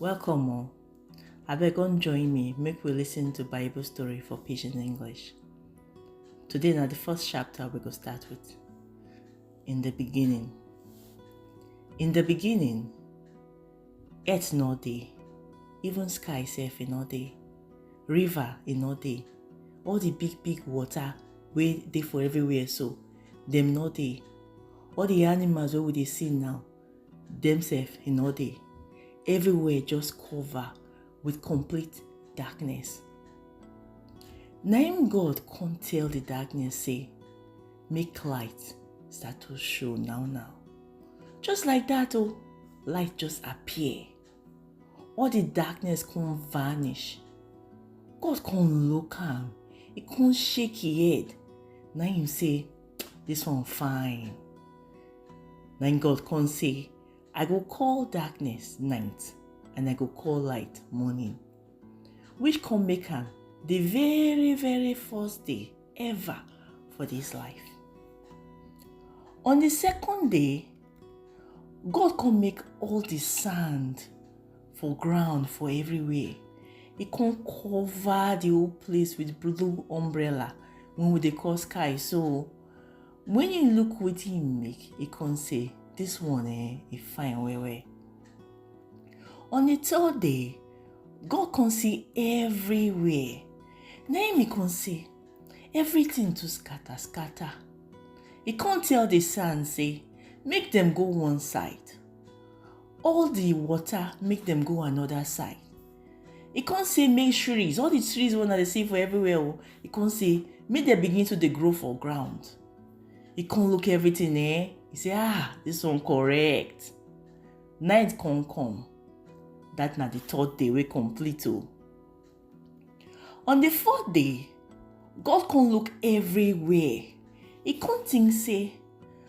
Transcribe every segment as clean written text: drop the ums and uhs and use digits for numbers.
Welcome all. Abeg come join me make we listen to Bible story for Pidgin English. Today na the first chapter we go start with. In the beginning. In the beginning, earth no dey, even sky sef e no dey, river e no dey, all the big water wey dey for everywhere so, dem no dey. All the animals wey we dey see now, dem sef e no dey. Everywhere just cover with complete darkness. Na him God come tell the darkness say, make light start to show now. Just like that light just appear. All the darkness come vanish. God come look am, he come shake his head. Na him say, this one fine. Na him God come say, I go call darkness night, and I go call light morning. Which come make am the very first day ever for this life. On the second day, God come make all the sand for ground for everywhere. He come cover the whole place with blue umbrella when we dey call sky. So when you look wetin he make, he come say, this one e fine well. On the third day, God come see everywhere. Na him he come say, everything to scatter. He come tell the sand say, make them go one side. All the water, make them go another side. He come say, make trees, all the trees wey una dey see for everywhere. He come say, make them begin to dey grow for ground. He come look everything he say, this one correct. Night come. That na the third day we complete. On the fourth day, God come look everywhere. He come think say,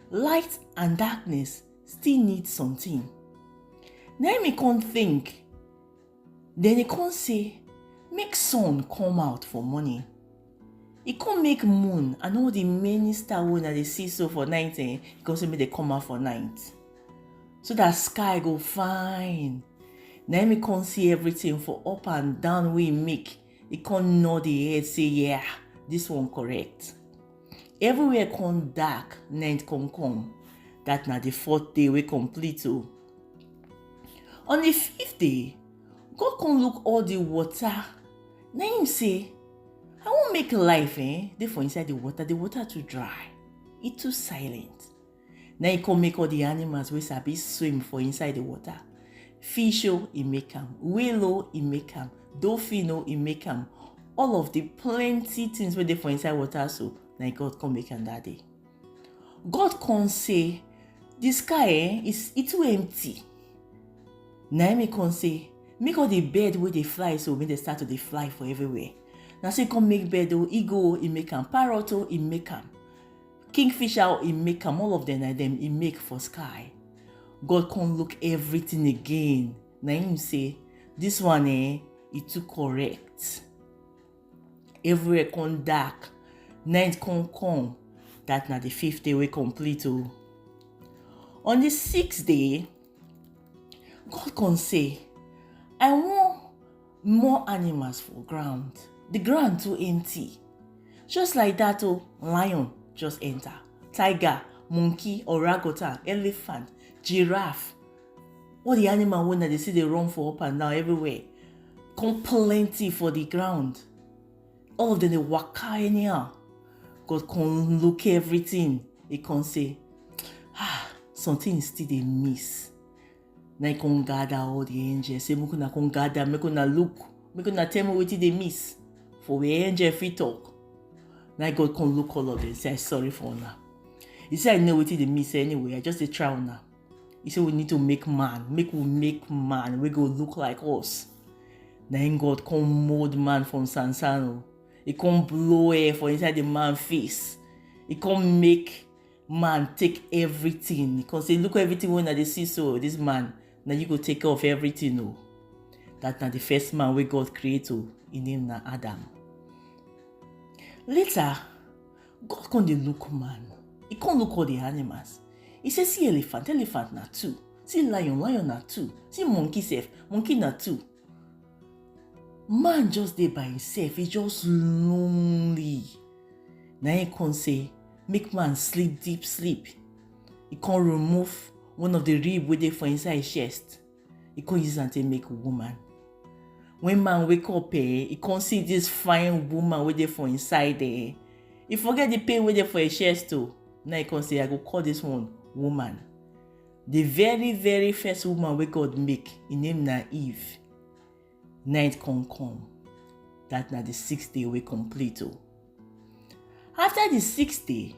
light and darkness still need something. Na him he come think. Then he come say, make sun come out for morning. He come make moon and all the many stars wey una dey see so for night. He come say make they come out for night, so that sky go fine. Na him he come see everything for up and down wey he make. He come nod the head say, yeah, this one correct. Everywhere come dark, night come. That na the fourth day we complete. On the fifth day, God come look all the water. Na him say, I won't make life dey for inside the water too dry. It too silent. Now he come make all the animals wey sabi swim for inside the water. Fish he make am, whale he make am, dolphin he make am. All of the plenty things wey dey for inside water so, na God come make am that day. God come say, the sky is too empty. Na him come say, make all the bird wey dey fly so when they start to dey fly for everywhere. Na so he come make bird eagle he make am, parrot he make am, kingfisher he make am. All of them na them he make for sky. God come look everything again. Na him say, this one it too correct. Everywhere come dark, night come. That na the fifth day we complete. On the sixth day, God come say, I want more animals for ground. The ground too empty. Just like that lion just enter, tiger, monkey, orangutan, elephant, giraffe. All the animal wey they see they run for up and down everywhere. Come plenty for the ground. All of them they waka anyhow. God come look everything. He come say, something still they miss. Now he come gather all the angels. Say, make una come gather, make una look, make una tell me wetin they miss. For where angel fit talk. Now God come look all of them. Say, sorry for una. He said, I know wetin they miss anyway. I just dey try una. He said, we need to make man. Make man. We go look like us. Now God come mold man from Sansano. He come blow air for inside the man face. He come make man take everything. Because say, look everything when they see so. This man, now you go take care of everything. That na the first man wey God create. His name na Adam. Later, God come dey look man. He come look all the animals. He say, see elephant na two. See lion na 2. See monkey sef, monkey na 2. Man just dey by himself, he just lonely. Na him come say, make man sleep deep sleep. He come remove one of the rib wey dey for inside his chest. He come use am take make woman. When man wake up, he come see this fine woman wey dey for inside. He forget the pain wey dey for his chest too. Now he come say, I go call this one woman. The very, very first woman wey God make, him name na Eve. Night come. That na the 6th day wey complete. After the 6th day,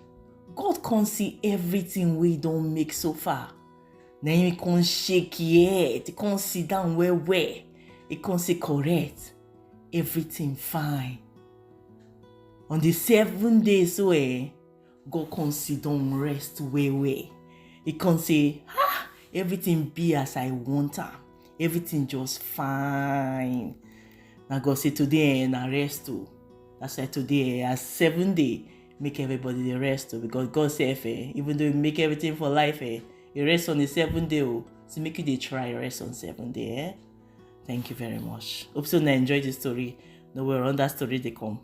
God come see everything wey he don make so far. Na him come shake his head. He come sit down well. He come say correct. Everything fine. On the 7th day, God come sit down rest well. He come say, everything be as I want am. Everything just fine. Now God say today na rest too. That's why today as 7th day, make everybody the rest too. Because God say, even though you make everything for life, you rest on the 7th day. So make you dey try rest on 7th day. Thank you very much. Hope so you enjoy the story. No, we're on that story they come.